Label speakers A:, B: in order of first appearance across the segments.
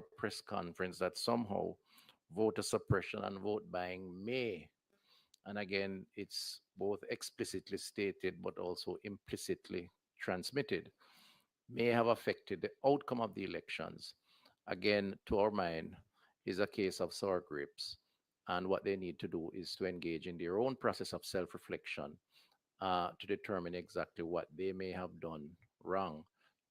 A: a press conference that somehow voter suppression and vote buying may, and again, it's both explicitly stated but also implicitly transmitted, may have affected the outcome of the elections. Again, to our mind, is a case of sour grapes. And what they need to do is to engage in their own process of self reflection to determine exactly what they may have done wrong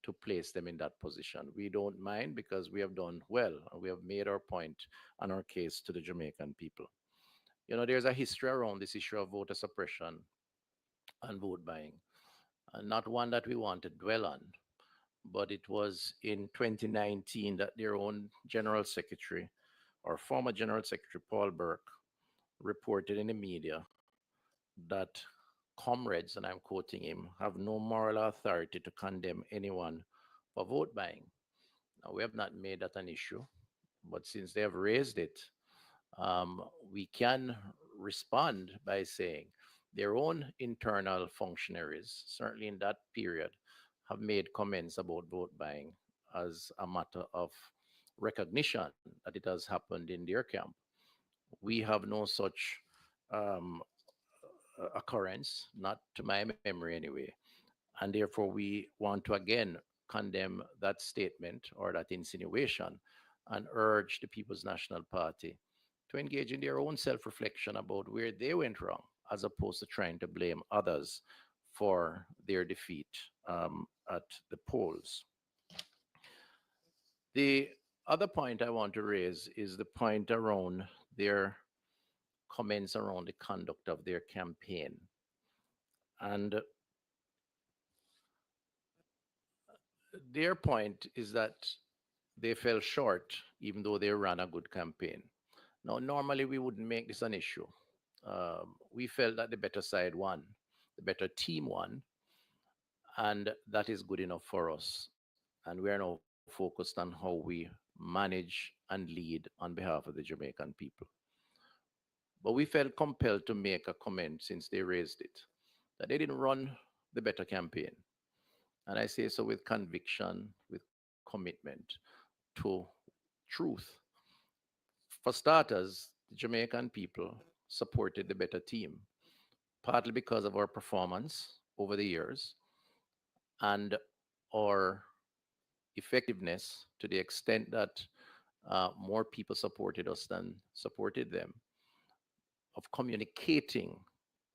A: to place them in that position. We don't mind because we have done well and we have made our point and our case to the Jamaican people. You know, there's a history around this issue of voter suppression and vote buying, and not one that we want to dwell on, but it was in 2019 that their own General Secretary, or former General Secretary Paul Burke, reported in the media that comrades, and I'm quoting him, have no moral authority to condemn anyone for vote buying. Now, we have not made that an issue, but since they have raised it, um, we can respond by saying their own internal functionaries, certainly in that period, have made comments about vote buying as a matter of recognition that it has happened in their camp. We have no such um, occurrence, not to my memory anyway. And therefore, we want to again condemn that statement or that insinuation and urge the People's National Party to engage in their own self reflection about where they went wrong, as opposed to trying to blame others for their defeat at the polls. The other point I want to raise is the point around their comments around the conduct of their campaign. And their point is that they fell short, even though they ran a good campaign. Now, normally we wouldn't make this an issue. We felt that the better side won, the better team won, and that is good enough for us. And we are now focused on how we manage and lead on behalf of the Jamaican people. But we felt compelled to make a comment since they raised it that they didn't run the better campaign. And I say so with conviction, with commitment to truth. For starters, the Jamaican people supported the better team, partly because of our performance over the years and our effectiveness to the extent that more people supported us than supported them, of communicating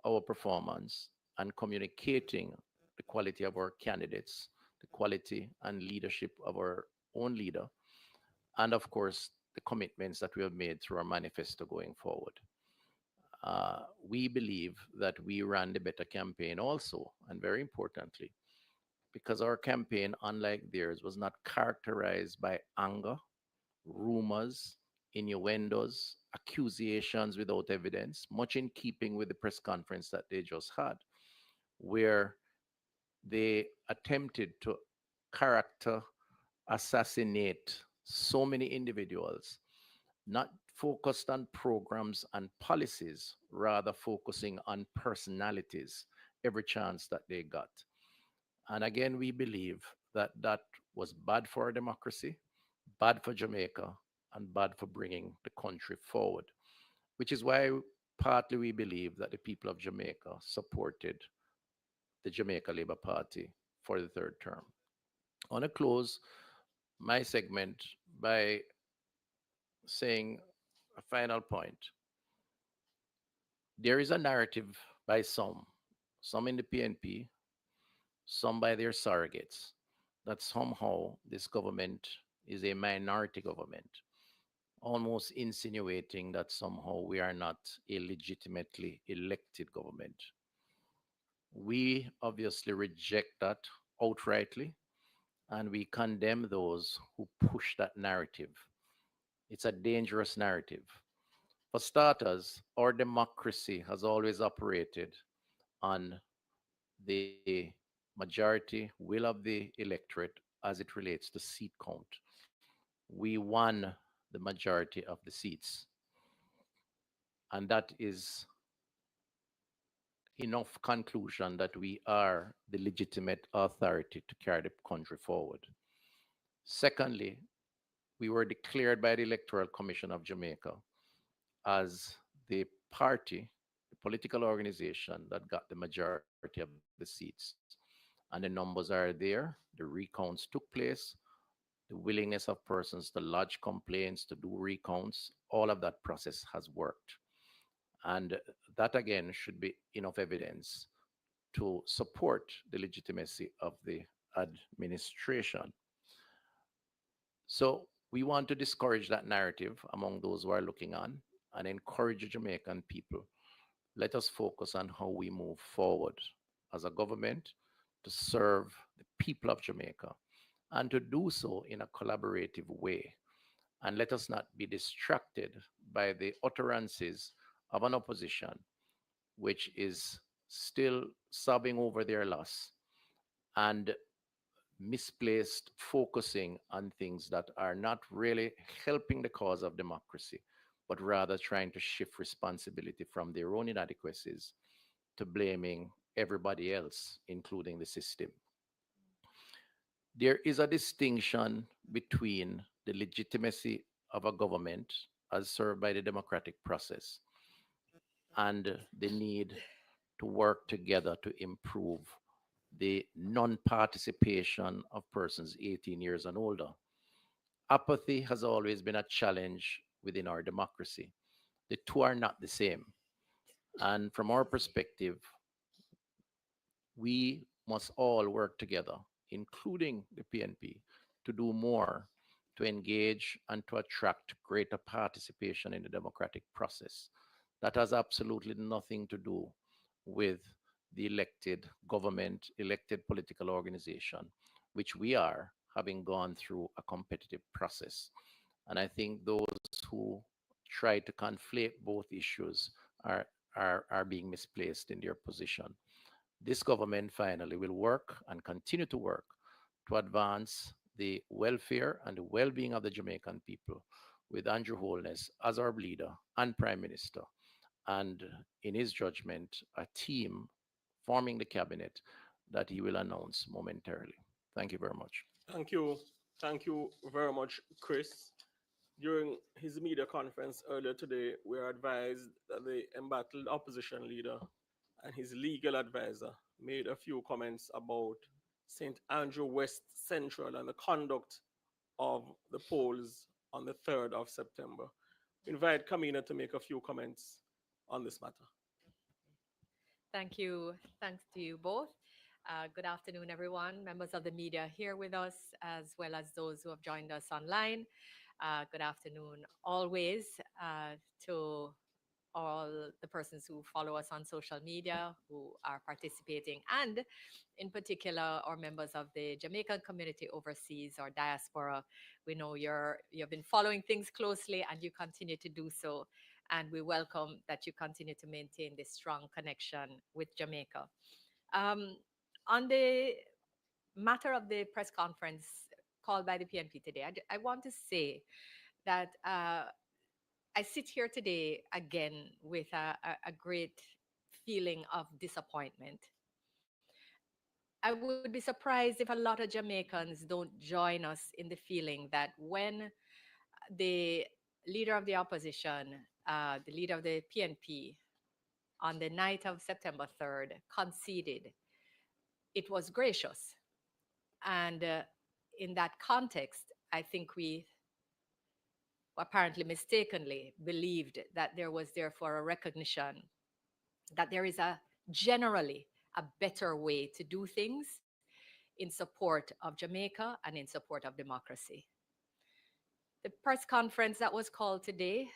A: our performance and communicating the quality of our candidates, the quality and leadership of our own leader, and of course, the commitments that we have made through our manifesto going forward. We believe that we ran the better campaign also, and very importantly, because our campaign, unlike theirs, was not characterized by anger, rumors, innuendos, accusations without evidence, much in keeping with the press conference that they just had, where they attempted to character assassinate so many individuals, not focused on programs and policies, rather focusing on personalities every chance that they got. And again, we believe that that was bad for our democracy, bad for Jamaica, and bad for bringing the country forward, which is why partly we believe that the people of Jamaica supported the Jamaica Labour Party for the third term. I want to close my segment by saying a final point. There is a narrative by some in the PNP, some by their surrogates, that somehow this government is a minority government, almost insinuating that somehow we are not a legitimately elected government. We obviously reject that outrightly, and we condemn those who push that narrative. It's a dangerous narrative. For starters, our democracy has always operated on the majority will of the electorate as it relates to seat count. We won the majority of the seats, and that is enough conclusion that we are the legitimate authority to carry the country forward. Secondly, We were declared by the Electoral Commission of Jamaica as the party, the political organization that got the majority of the seats. And the numbers are there. The recounts took place. The willingness of persons to lodge complaints, to do recounts, all of that process has worked. And that again should be enough evidence to support the legitimacy of the administration. So we want to discourage that narrative among those who are looking on and encourage the Jamaican people. Let us focus on how we move forward as a government to serve the people of Jamaica and to do so in a collaborative way. And let us not be distracted by the utterances of an opposition which is still sobbing over their loss and misplaced focusing on things that are not really helping the cause of democracy, but rather trying to shift responsibility from their own inadequacies to blaming everybody else, including the system. There is a distinction between the legitimacy of a government as served by the democratic process and the need to work together to improve the non participation of persons 18 years and older. Apathy has always been a challenge within our democracy. The two are not the same. And from our perspective, we must all work together, including the PNP, to do more to engage and to attract greater participation in the democratic process. That has absolutely nothing to do with the elected government, elected political organization, which we are, having gone through a competitive process. And I think those who try to conflate both issues are, are being misplaced in their position. This government finally will work and continue to work to advance the welfare and the well being of the Jamaican people with Andrew Holness as our leader and prime minister. And in his judgment, a team forming the cabinet that he will announce momentarily. Thank you very much.
B: Thank you. Thank you very much, Chris. During his media conference earlier today, we are advised that the embattled opposition leader and his legal advisor made a few comments about St. Andrew West Central and the conduct of the polls on the 3rd of September. We invite Kamina to make a few comments on this matter.
C: Thank you. Thanks to you both. Good afternoon, everyone, members of the media here with us, as well as those who have joined us online. Good afternoon, always, to all the persons who follow us on social media, who are participating, and in particular, our members of the Jamaican community overseas or diaspora. We know you've been following things closely and you continue to do so. And we welcome that you continue to maintain this strong connection with Jamaica. Um, on the matter of the press conference called by the PNP today, I want to say that I sit here today again with a great feeling of disappointment. I would be surprised if a lot of Jamaicans don't join us in the feeling that when the leader of the opposition, the leader of the PNP, on the night of September 3rd, conceded, it was gracious. And in that context, I think we apparently mistakenly believed that there was therefore a recognition that there is a generally a better way to do things in support of Jamaica and in support of democracy. The press conference that was called today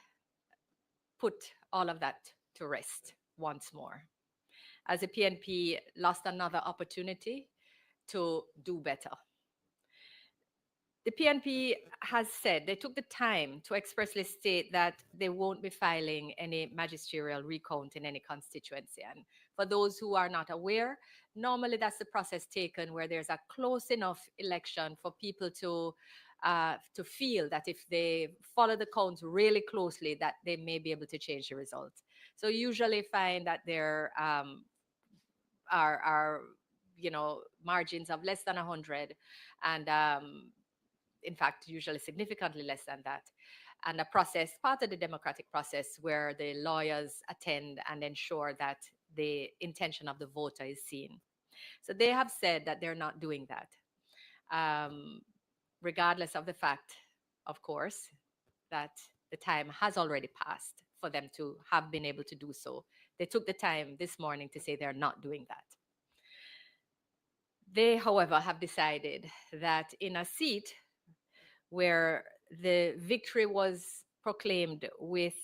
C: put all of that to rest once more, as the PNP lost another opportunity to do better. The PNP has said they took the time to expressly state that they won't be filing any magisterial recount in any constituency. And for those who are not aware, normally that's the process taken where there's a close enough election for people to feel that if they follow the count really closely, that they may be able to change the result. So usually find that there are margins of less than 100, and in fact, usually significantly less than that. And a process, part of the democratic process, where the lawyers attend and ensure that the intention of the voter is seen. So they have said that they're not doing that, um, regardless of the fact, of course, that the time has already passed for them to have been able to do so. They took the time this morning to say they're not doing that. They, however, have decided that in a seat where the victory was proclaimed with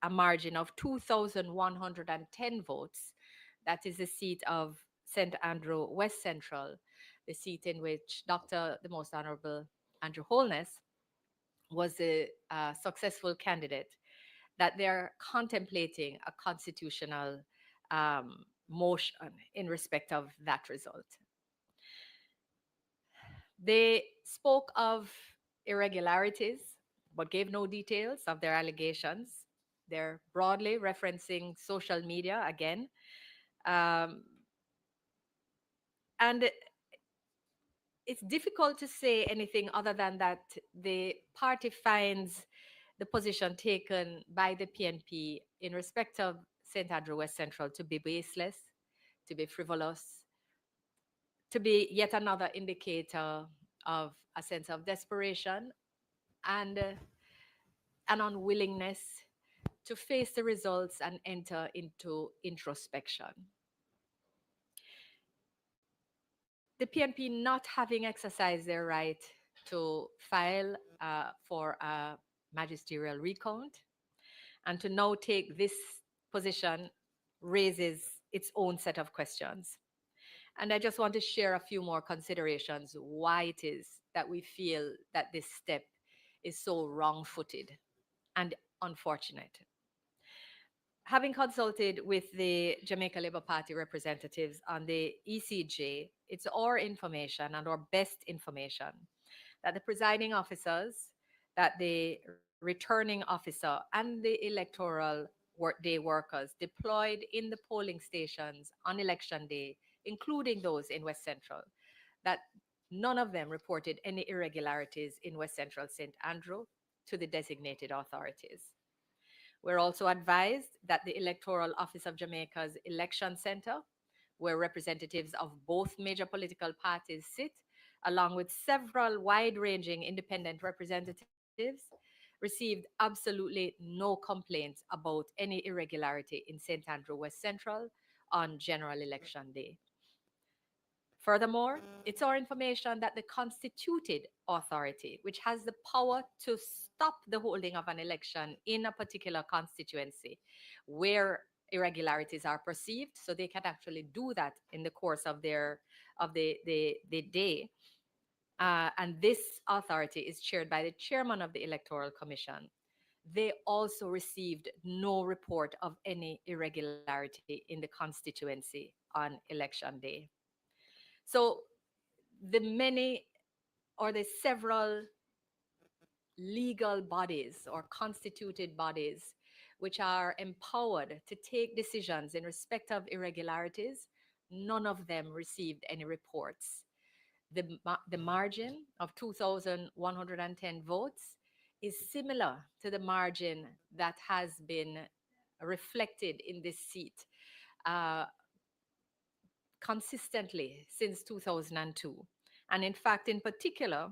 C: a margin of 2,110 votes, that is the seat of St. Andrew West Central, the seat in which Dr. the Most Honorable Andrew Holness was a successful candidate, that they're contemplating a constitutional motion in respect of that result. They spoke of irregularities, but gave no details of their allegations. They're broadly referencing social media again. Um, and it's difficult to say anything other than that the party finds the position taken by the PNP in respect of St. Andrew West Central to be baseless, to be frivolous, to be yet another indicator of a sense of desperation and an unwillingness to face the results and enter into introspection. The PNP not having exercised their right to file for a magisterial recount and to now take this position raises its own set of questions. And I just want to share a few more considerations why it is that we feel that this step is so wrong footed and unfortunate. Having consulted with the Jamaica Labour Party representatives on the ECJ, it's our information and our best information that the presiding officers, that the returning officer, and the electoral day workers deployed in the polling stations on election day, including those in West Central, that none of them reported any irregularities in West Central St. Andrew to the designated authorities. We're also advised that the Electoral Office of Jamaica's Election Center, where representatives of both major political parties sit, along with several wide ranging independent representatives, received absolutely no complaints about any irregularity in St. Andrew West Central on general election day. Furthermore, it's our information that the constituted authority, which has the power to stop the holding of an election in a particular constituency where irregularities are perceived, so they can actually do that in the course of the day. And this authority is chaired by the chairman of the Electoral Commission. They also received no report of any irregularity in the constituency on election day. So the many or the several legal bodies or constituted bodies which are empowered to take decisions in respect of irregularities, none of them received any reports. The margin of 2,110 votes is similar to the margin that has been reflected in this seat uh, consistently since 2002. And in fact, in particular,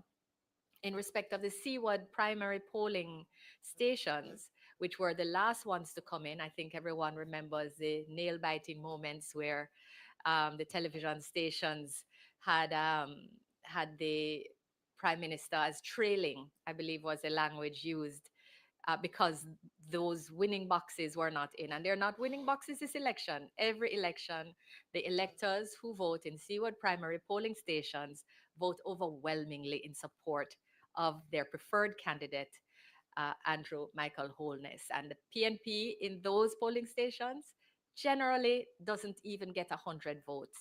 C: in respect of the Seaward primary polling stations, which were the last ones to come in, I think everyone remembers the nail biting moments where the television stations had the prime minister as trailing, I believe was the language used, because those winning boxes were not in. And they're not winning boxes this election. Every election, the electors who vote in Seaward primary polling stations vote overwhelmingly in support of their preferred candidate, Andrew Michael Holness. And the PNP in those polling stations generally doesn't even get 100 votes.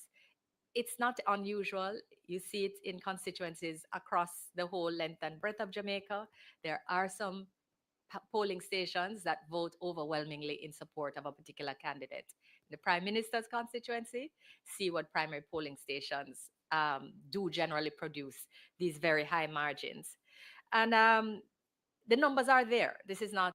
C: It's not unusual. You see it in constituencies across the whole length and breadth of Jamaica. There are some polling stations that vote overwhelmingly in support of a particular candidate. In the Prime Minister's constituency, see what primary polling stations do generally produce these very high margins. And the numbers are there. This is not,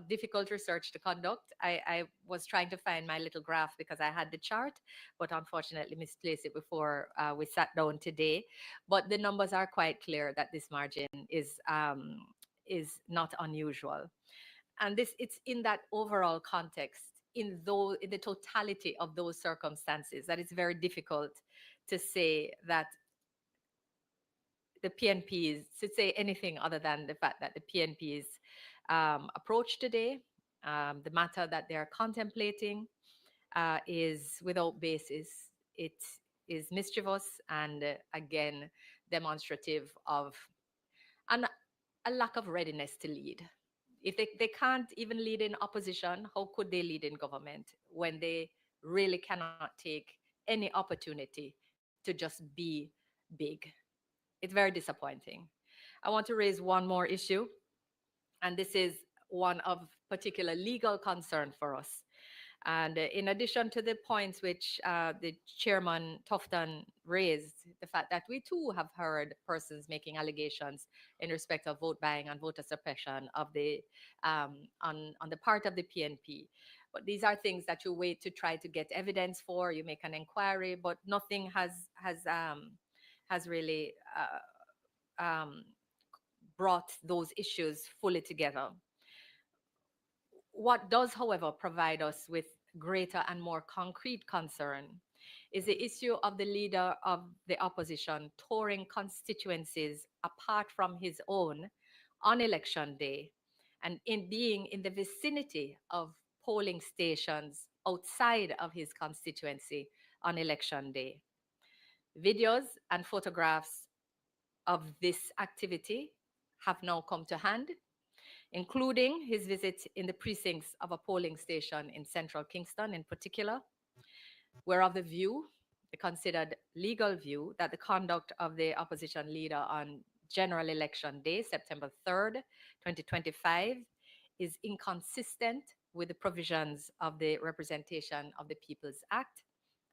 C: difficult research to conduct. I was trying to find my little graph because I had the chart, but unfortunately misplaced it before we sat down today. But the numbers are quite clear that this margin is not unusual, and this it's in that overall context, in the totality of those circumstances, that it's very difficult to say that the PNP's to say anything other than the fact that the PNP's approach today, the matter that they are contemplating, is without basis. It is mischievous and, again, demonstrative of an, a lack of readiness to lead. If they can't even lead in opposition, how could they lead in government when they really cannot take any opportunity to just be big? It's very disappointing. I want to raise one more issue, and this is one of particular legal concern for us. And in addition to the points which the chairman Tufton raised, the fact that we too have heard persons making allegations in respect of vote buying and voter suppression of the on the part of the PNP. But these are things that you wait to try to get evidence for. You make an inquiry, but nothing has really brought those issues fully together. What does, however, provide us with greater and more concrete concern is the issue of the leader of the opposition touring constituencies apart from his own on election day, and in being in the vicinity of polling stations outside of his constituency on election day. Videos and photographs of this activity have now come to hand, including his visit in the precincts of a polling station in central Kingston in particular. We're of the view, the considered legal view, that the conduct of the opposition leader on general election day, September 3rd, 2025, is inconsistent with the provisions of the Representation of the People's Act,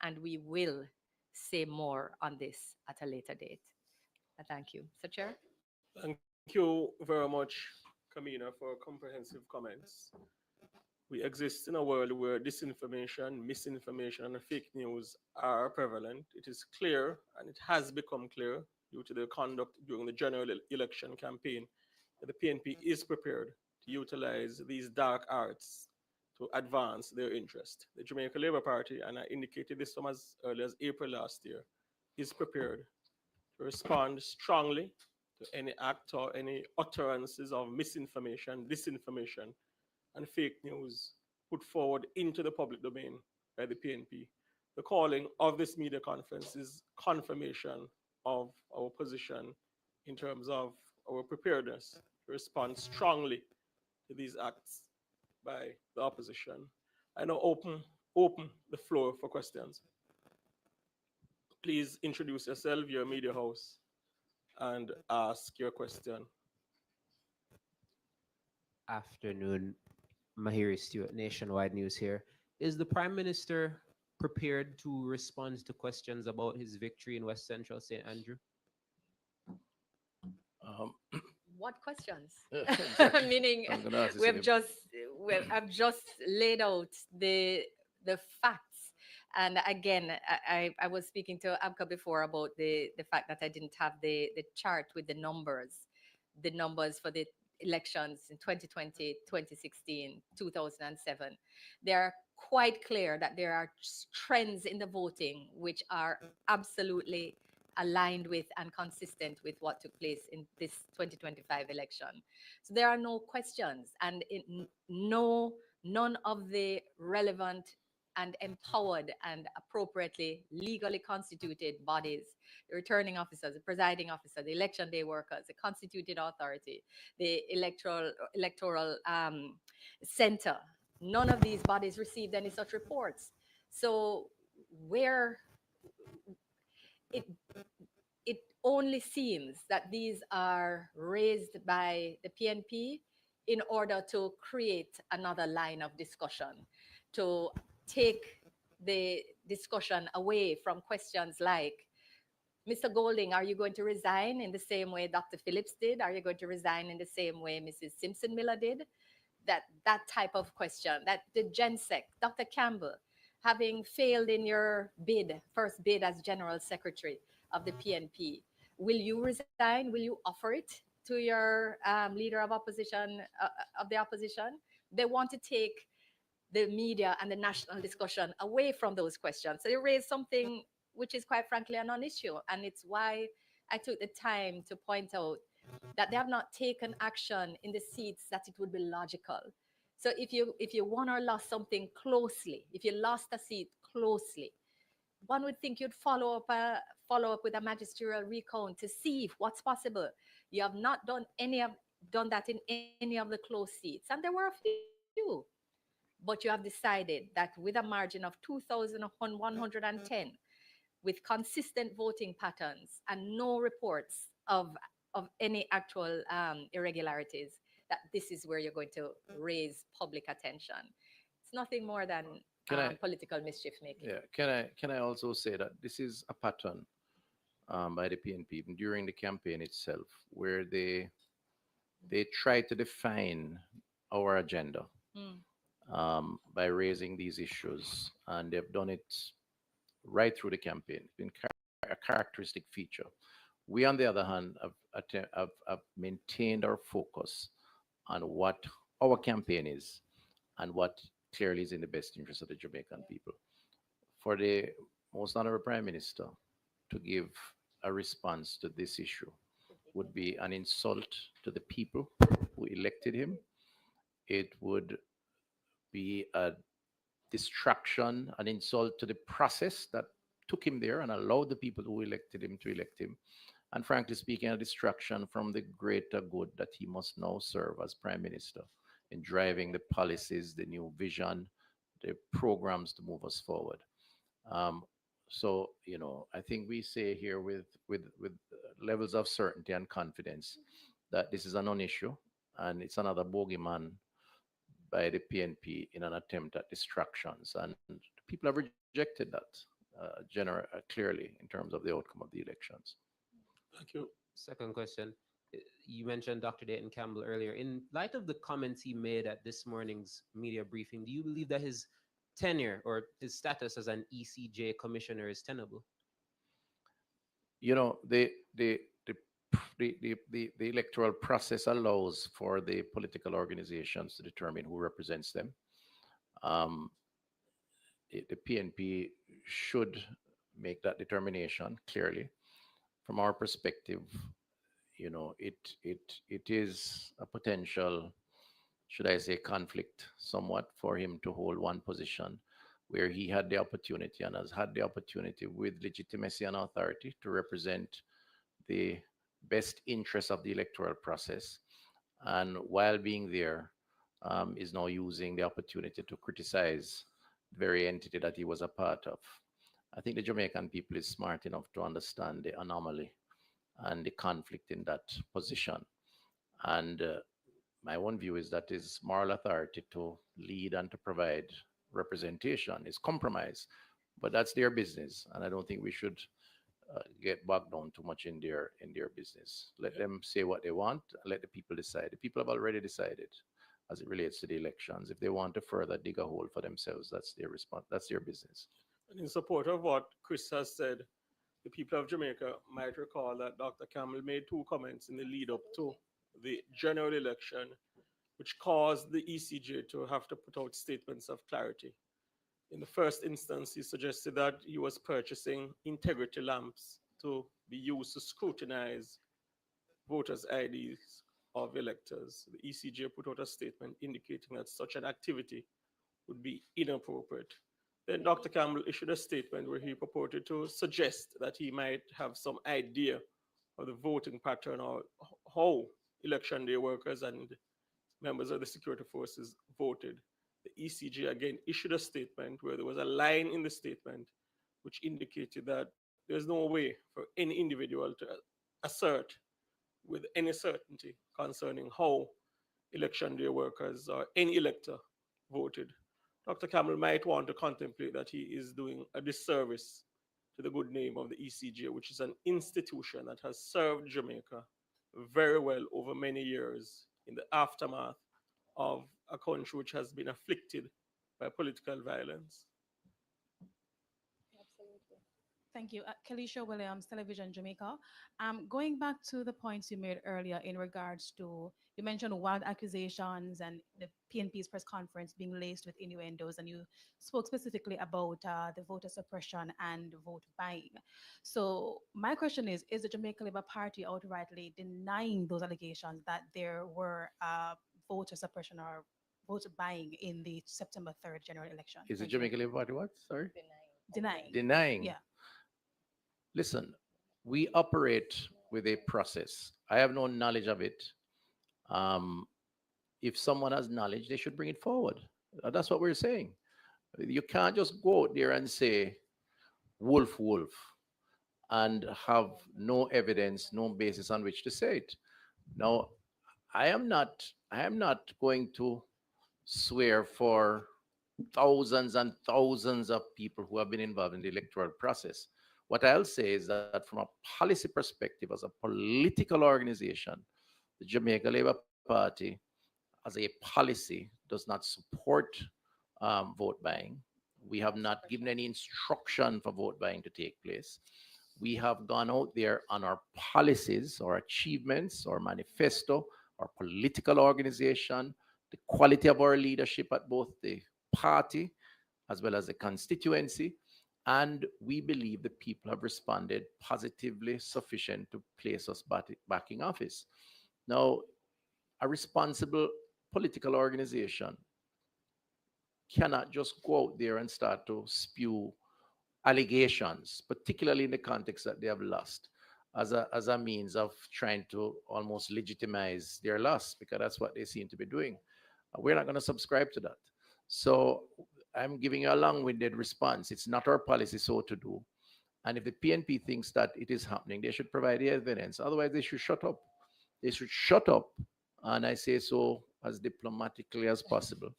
C: and we will say more on this at a later date. Thank you. Mr. Chair?
B: Thank you very much, Kamina, for comprehensive comments. We exist in a world where disinformation, misinformation, and fake news are prevalent. It is clear, and it has become clear due to the conduct during the general election campaign, that the PNP is prepared to utilize these dark arts to advance their interest. The Jamaica Labour Party, and I indicated this from as early as April last year, is prepared to respond strongly to any act or any utterances of misinformation, disinformation, and fake news put forward into the public domain by the PNP. The calling of this media conference is confirmation of our position in terms of our preparedness to respond strongly to these acts by the opposition. I now open the floor for questions. Please introduce yourself, your media house, and ask your question.
D: Afternoon, Mahiri Stewart, Nationwide News here. Is the Prime Minister prepared to respond to questions about his victory in West Central St. Andrew?
A: Um,
C: What questions?
A: exactly.
C: Meaning,
A: I was going to ask the
C: we've
A: same.
C: just I've just laid out the facts. And again, I was speaking to Abka before about the fact that I didn't have the chart with the numbers for the elections in 2020, 2016, 2007. They are quite clear that there are trends in the voting which are absolutely aligned with and consistent with what took place in this 2025 election. So there are no questions, and none of the relevant and empowered and appropriately legally constituted bodies, the returning officers, the presiding officer, the election day workers, the constituted authority, the electoral center, none of these bodies received any such reports. So where it it only seems that these are raised by the PNP in order to create another line of discussion, to take the discussion away from questions like Mr. Golding, are you going to resign in the same way Dr. Phillips did? Are you going to resign in the same way Mrs. Simpson Miller did? That type of question. That the GenSec, Dr. Campbell, having failed in your first bid as General Secretary of the PNP, will you resign? Will you offer it to your leader of the opposition? They want to take the media and the national discussion away from those questions. So they raise something which is quite frankly a non-issue. And it's why I took the time to point out that they have not taken action in the seats that it would be logical. So if you won or lost something closely, if you lost a seat closely, one would think you'd follow up with a magisterial recount to see what's possible. You have not done that in any of the close seats, and there were a few, but you have decided that with a margin of 2,110, with consistent voting patterns and no reports of any actual irregularities, that this is where you're going to raise public attention. It's nothing more than
A: Can I,
C: political mischief making.
A: yeah, can I also say that this is a pattern by the PNP even during the campaign itself, where they try to define our agenda
C: Mm.
A: by raising these issues, and they've done it right through the campaign. It's been a characteristic feature. We, on the other hand, have maintained our focus on what our campaign is and what clearly is in the best interest of the Jamaican people. For the most honorable Prime Minister to give a response to this issue would be an insult to the people who elected him. It would be a distraction, an insult to the process that took him there and allowed the people who elected him to elect him. And frankly speaking, a distraction from the greater good that he must now serve as Prime Minister in driving the policies, the new vision, the programs to move us forward. Um, so, I think we say here with levels of certainty and confidence that this is a non-issue and it's another bogeyman by the PNP in an attempt at distractions. And people have rejected that clearly in terms of the outcome of the elections.
B: Thank you.
D: Second question. You mentioned Dr. Dayton Campbell earlier. In light of the comments he made at this morning's media briefing, do you believe that his tenure or his status as an ECJ commissioner is tenable?
A: You know, the electoral process allows for the political organizations to determine who represents them. Um, the PNP should make that determination clearly. From our perspective, it is a potential, should I say, conflict somewhat for him to hold one position where he had the opportunity and has had the opportunity with legitimacy and authority to represent the best interests of the electoral process. And while being there, is now using the opportunity to criticize the very entity that he was a part of. I think the Jamaican people is smart enough to understand the anomaly and the conflict in that position. And my one view is that his moral authority to lead and to provide representation is compromised, but that's their business, and I don't think we should get bogged down too much in their business. Let them say what they want. Let the people decide. The people have already decided, as it relates to the elections. If they want to further dig a hole for themselves, that's their response. That's their business.
B: And in support of what Chris has said, the people of Jamaica might recall that Dr. Campbell made two comments in the lead up to the general election, which caused the ECJ to have to put out statements of clarity. In the first instance, he suggested that he was purchasing integrity lamps to be used to scrutinize voters' IDs of electors. The ECJ put out a statement indicating that such an activity would be inappropriate. Then Dr. Campbell issued a statement where he purported to suggest that he might have some idea of the voting pattern or how election day workers and members of the security forces voted. The ECJ again issued a statement where there was a line in the statement which indicated that there's no way for any individual to assert with any certainty concerning how election day workers or any elector voted. Dr. Campbell might want to contemplate that he is doing a disservice to the good name of the ECJ, which is an institution that has served Jamaica very well over many years in the aftermath of a country which has been afflicted by political violence.
E: Thank you. Kelisha Williams, Television Jamaica. Going back to the points you made earlier in regards to, you mentioned wild accusations and the PNP's press conference being laced with innuendos, and you spoke specifically about the voter suppression and vote buying. So, my question is the Jamaica Labour Party outrightly denying those allegations that there were voter suppression or vote buying in the September 3rd general election?
A: Is the
E: Thank you.
A: Jamaica Labour Party what? Sorry?
E: Denying.
A: Denying.
E: Yeah.
A: Listen, we operate with a process. I have no knowledge of it. Um, if someone has knowledge, they should bring it forward. That's what we're saying. You can't just go out there and say, wolf, wolf, and have no evidence, no basis on which to say it. Now, I am not going to swear for thousands and thousands of people who have been involved in the electoral process. What I'll say is that from a policy perspective, as a political organization, the Jamaica Labour Party, as a policy, does not support vote buying. We have not given any instruction for vote buying to take place. We have gone out there on our policies, our achievements, our manifesto, our political organization, the quality of our leadership at both the party as well as the constituency. And we believe the people have responded positively sufficient to place us back in office. Now, a responsible political organization cannot just go out there and start to spew allegations, particularly in the context that they have lost, as a means of trying to almost legitimize their loss, because that's what they seem to be doing. We're not going to subscribe to that. So I'm giving you a long-winded response. It's not our policy so to do. And if the PNP thinks that it is happening, they should provide the evidence. Otherwise, they should shut up. They should shut up, and I say so as diplomatically as possible,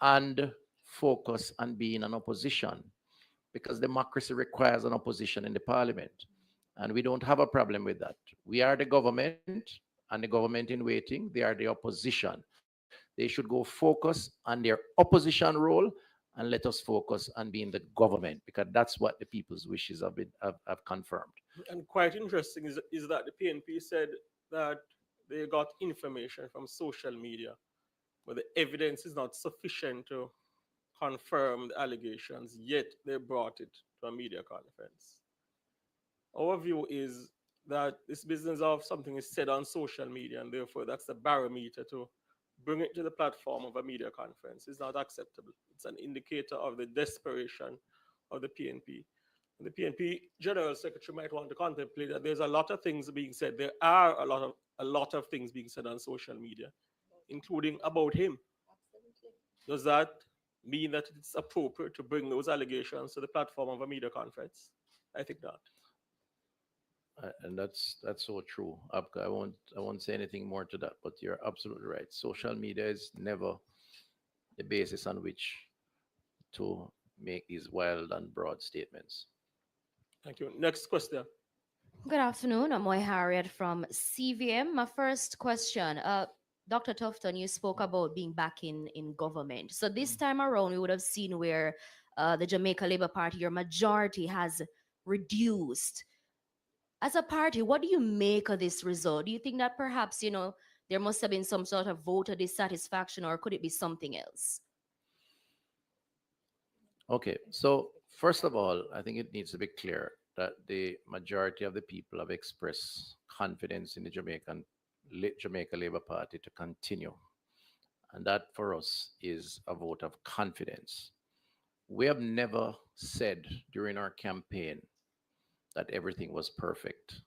A: and focus on being an opposition, because democracy requires an opposition in the parliament. And we don't have a problem with that. We are the government, and the government in waiting, they are the opposition. They should go focus on their opposition role and let us focus on being the government, because that's what the people's wishes have confirmed.
B: And quite interesting is that the PNP said that they got information from social media, but the evidence is not sufficient to confirm the allegations, yet they brought it to a media conference. Our view is that this business of something is said on social media, and therefore that's the barometer to bring it to the platform of a media conference, is not acceptable. It's an indicator of the desperation of the PNP. And the PNP General Secretary might want to contemplate that there's a lot of things being said. There are a lot of things being said on social media, including about him. Does that mean that it's appropriate to bring those allegations to the platform of a media conference? I think not.
A: And that's so true. I won't say anything more to that, but you're absolutely right. Social media is never the basis on which to make these wild and broad statements.
B: Thank you. Next question.
F: Good afternoon. I'm Moy Harriet from CVM. My first question, Dr. Tufton, you spoke about being back in government. So this time around, we would have seen where the Jamaica Labour Party, your majority has reduced. As a party, what do you make of this result? Do you think that perhaps, there must have been some sort of voter dissatisfaction, or could it be something else?
A: Okay, so first of all, I think it needs to be clear that the majority of the people have expressed confidence in the Jamaica Labour Party to continue. And that for us is a vote of confidence. We have never said during our campaign that everything was perfect.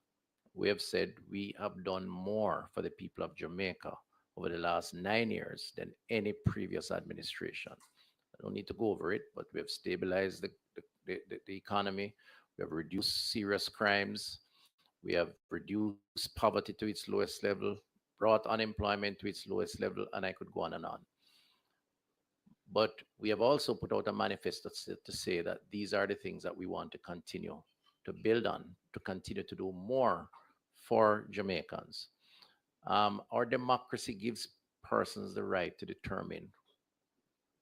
A: We have said we have done more for the people of Jamaica over the last 9 years than any previous administration. I don't need to go over it, but we have stabilized the economy. We have reduced serious crimes. We have reduced poverty to its lowest level, brought unemployment to its lowest level, and I could go on and on. But we have also put out a manifesto to say that these are the things that we want to continue to build on, to continue to do more for Jamaicans. Our democracy gives persons the right to determine,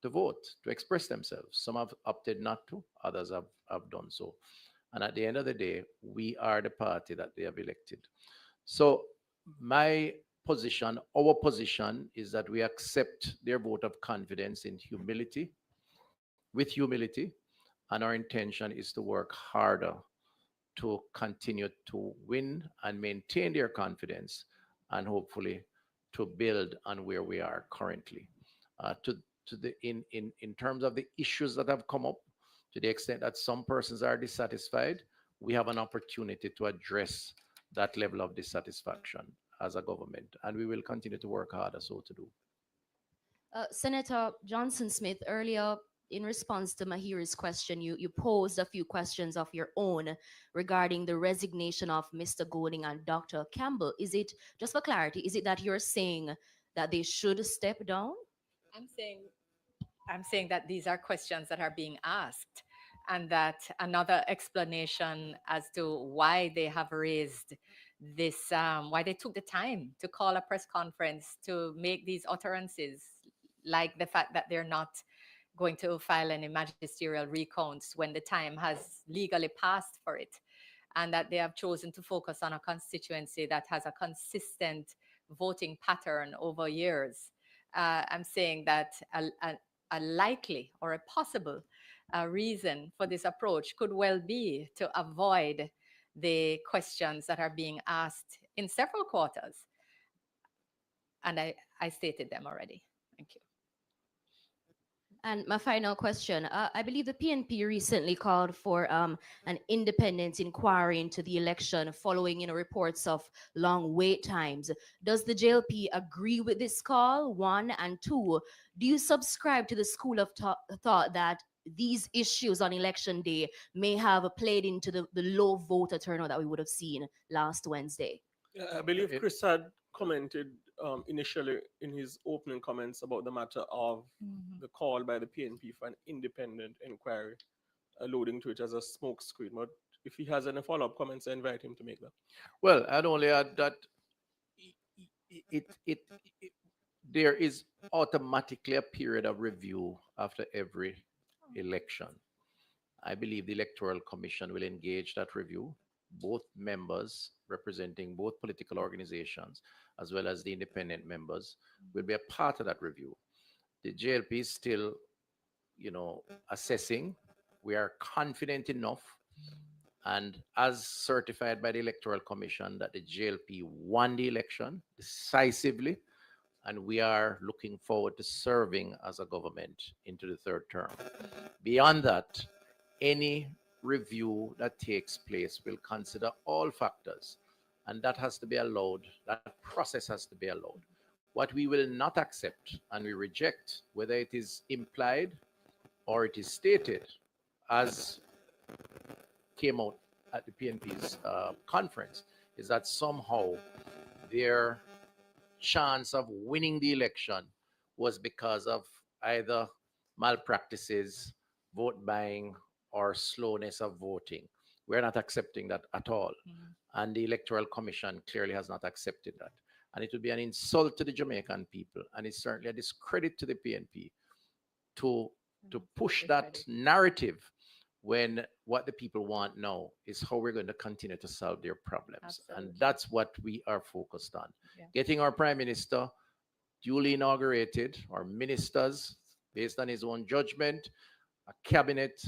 A: to vote, to express themselves. Some have opted not to, others have done so. And at the end of the day, we are the party that they have elected. So, my position, our position, is that we accept their vote of confidence in humility, with humility, and our intention is to work harder to continue to win and maintain their confidence, and hopefully to build on where we are currently. To the in terms of the issues that have come up, to the extent that some persons are dissatisfied, we have an opportunity to address that level of dissatisfaction as a government, and we will continue to work harder so to do.
F: Senator Johnson Smith, earlier in response to Mahiri's question, you posed a few questions of your own regarding the resignation of Mr. Golding and Dr. Campbell. Is it, just for clarity, is it that you're saying that they should step down?
C: I'm saying I'm saying that these are questions that are being asked, and that another explanation as to why they have raised this, why they took the time to call a press conference to make these utterances, like the fact that they're not going to file any magisterial recounts when the time has legally passed for it, and that they have chosen to focus on a constituency that has a consistent voting pattern over years. I'm saying that a likely or a possible reason for this approach could well be to avoid the questions that are being asked in several quarters. And I stated them already. Thank you.
F: And my final question, I believe the PNP recently called for an independent inquiry into the election following reports of long wait times. Does the JLP agree with this call? One, and two, do you subscribe to the school of thought that these issues on election day may have played into the low voter turnout that we would have seen last Wednesday?
B: I believe
A: It-
B: Chris had commented initially in his opening comments about the matter of the call by the PNP for an independent inquiry, alluding to it as a smokescreen. But if he has any follow-up comments, I invite him to make that.
A: well, I'd only add that it there is automatically a period of review after every election. I believe the Electoral Commission will engage that review. Both members representing both political organizations, as well as the independent members, will be a part of that review. The JLP is still, assessing. We are confident enough, and as certified by the Electoral Commission, that the JLP won the election decisively, and we are looking forward to serving as a government into the third term. Beyond that, any review that takes place will consider all factors, and that has to be allowed, that process has to be allowed. What we will not accept and we reject, whether it is implied or it is stated, as came out at the PNP's conference, is that somehow their chance of winning the election was because of either malpractices, vote buying, or slowness of voting. We're not accepting that at all. And the Electoral Commission clearly has not accepted that. And it would be an insult to the Jamaican people, and it's certainly a discredit to the PNP to push that narrative when what the people want now is how we're going to continue to solve their problems. And
C: Absolutely.
A: that's what we are focused on.
C: Yeah.
A: Getting our prime minister duly inaugurated, our ministers, based on his own judgment, a cabinet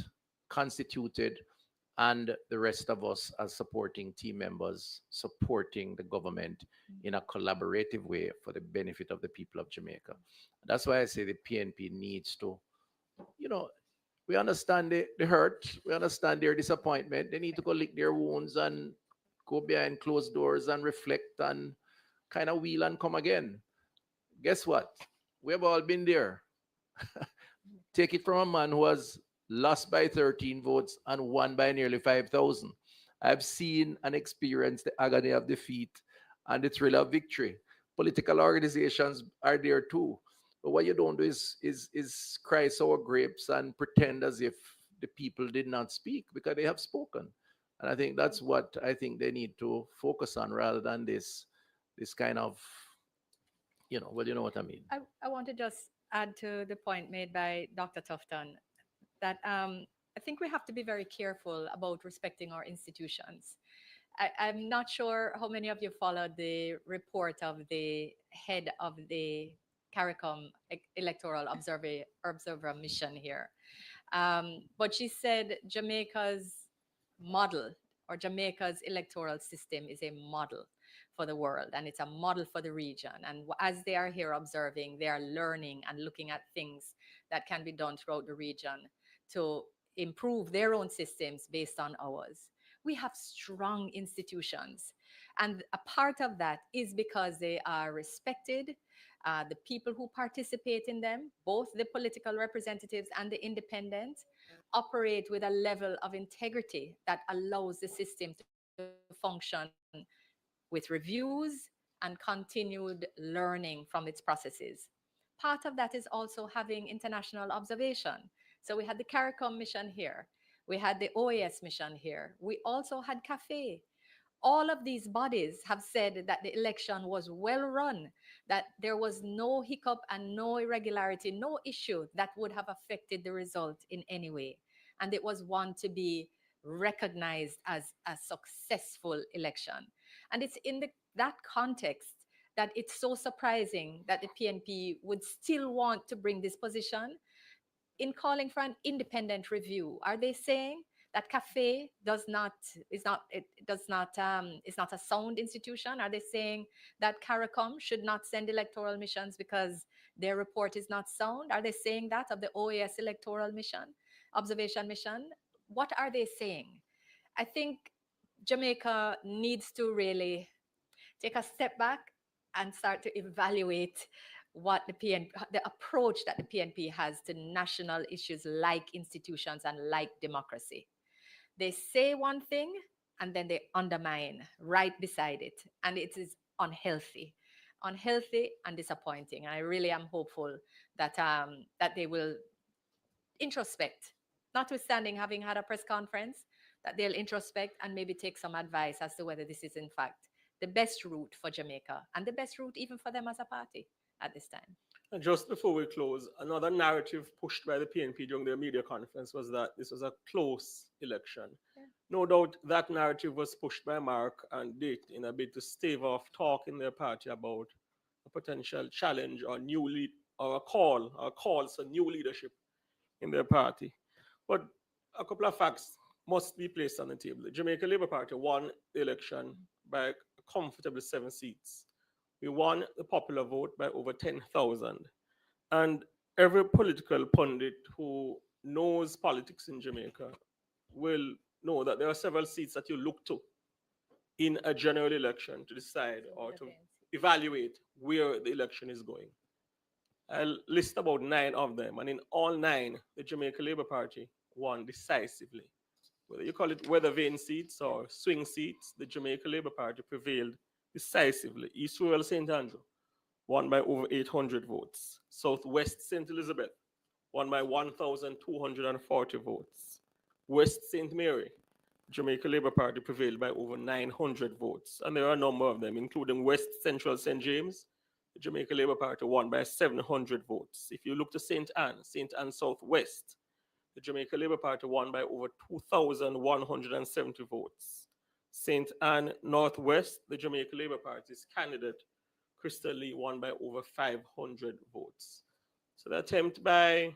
A: constituted, and the rest of us as supporting team members supporting the government in a collaborative way for the benefit of the people of Jamaica. That's why I say the PNP needs to, you know, we understand the hurt, we understand their disappointment. They need to go lick their wounds and go behind closed doors and reflect and kind of wheel and come again. Guess what? We have all been there. Take it from a man who has lost by 13 votes and won by nearly 5,000. I've seen and experienced the agony of defeat and the thrill of victory. Political organizations are there too. But what you don't do is cry sour grapes and pretend as if the people did not speak, because they have spoken. And I think that's what I think they need to focus on, rather than this kind of, well, you know what I mean.
C: I want to just add to the point made by Dr. Tufton that I think we have to be very careful about respecting our institutions. I'm not sure how many of you followed the report of the head of the CARICOM electoral observer mission here. But she said Jamaica's model, or Jamaica's electoral system, is a model for the world, and it's a model for the region. And as they are here observing, they are learning and looking at things that can be done throughout the region to improve their own systems based on ours. We have strong institutions, and a part of that is because they are respected. The people who participate in them, both the political representatives and the independent, operate with a level of integrity that allows the system to function with reviews and continued learning from its processes. Part of that is also having international observation. So we had the CARICOM mission here, we had the OAS mission here, we also had CAFE. All of these bodies have said that the election was well run, that there was no hiccup and no irregularity, no issue that would have affected the result in any way. And it was one to be recognized as a successful election. And it's in that context that it's so surprising that the PNP would still want to bring this position in calling for an independent review. Are they saying that CAFE is not a sound institution? Are they saying that CARICOM should not send electoral missions because their report is not sound? Are they saying that of the OAS electoral mission, observation mission? What are they saying? I think Jamaica needs to really take a step back and start to evaluate what the approach that the PNP has to national issues like institutions and like democracy. They say one thing and then they undermine right beside it, and it is unhealthy and disappointing. And I really am hopeful that that they will introspect, notwithstanding having had a press conference, that they'll introspect and maybe take some advice as to whether this is in fact the best route for Jamaica and the best route even for them as a party at this time.
B: And just before we close, another narrative pushed by the PNP during their media conference was that this was a close election.
C: Yeah.
B: No doubt that narrative was pushed by Mark and Date in a bid to stave off talk in their party about a potential challenge or new lead or calls for new leadership in their party. But a couple of facts must be placed on the table. The Jamaica Labour Party won the election by a comfortable 7 seats. We won the popular vote by over 10,000. And every political pundit who knows politics in Jamaica will know that there are several seats that you look to in a general election to decide or to evaluate where the election is going. I'll list about 9 of them, and in all 9, the Jamaica Labour Party won decisively. Whether you call it weather vane seats or swing seats, the Jamaica Labour Party prevailed decisively. East Rural St. Andrew won by over 800 votes. Southwest St. Elizabeth won by 1,240 votes. West St. Mary, Jamaica Labour Party prevailed by over 900 votes. And there are a number of them, including West Central St. James. The Jamaica Labour Party won by 700 votes. If you look to St. Anne Southwest, the Jamaica Labour Party won by over 2,170 votes. St. Anne Northwest, the Jamaica Labour Party's candidate, Crystal Lee, won by over 500 votes. So the attempt by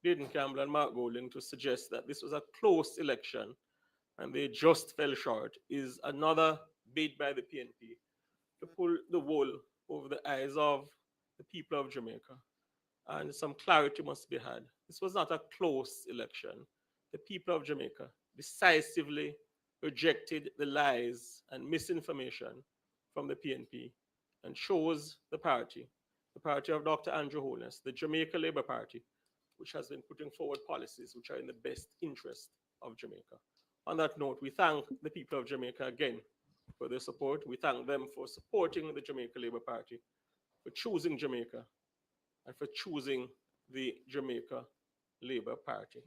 B: Baden Campbell and Mark Golding to suggest that this was a close election and they just fell short is another bid by the PNP to pull the wool over the eyes of the people of Jamaica. And some clarity must be had. This was not a close election. The people of Jamaica decisively rejected the lies and misinformation from the PNP and chose the party of Dr. Andrew Holness, the Jamaica Labour Party, which has been putting forward policies which are in the best interest of Jamaica. On that note, we thank the people of Jamaica again for their support. We thank them for supporting the Jamaica Labour Party, for choosing Jamaica and for choosing the Jamaica Labour Party.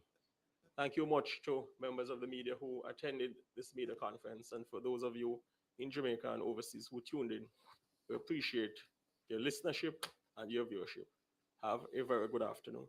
B: Thank you much to members of the media who attended this media conference, and for those of you in Jamaica and overseas who tuned in. We appreciate your listenership and your viewership. Have a very good afternoon.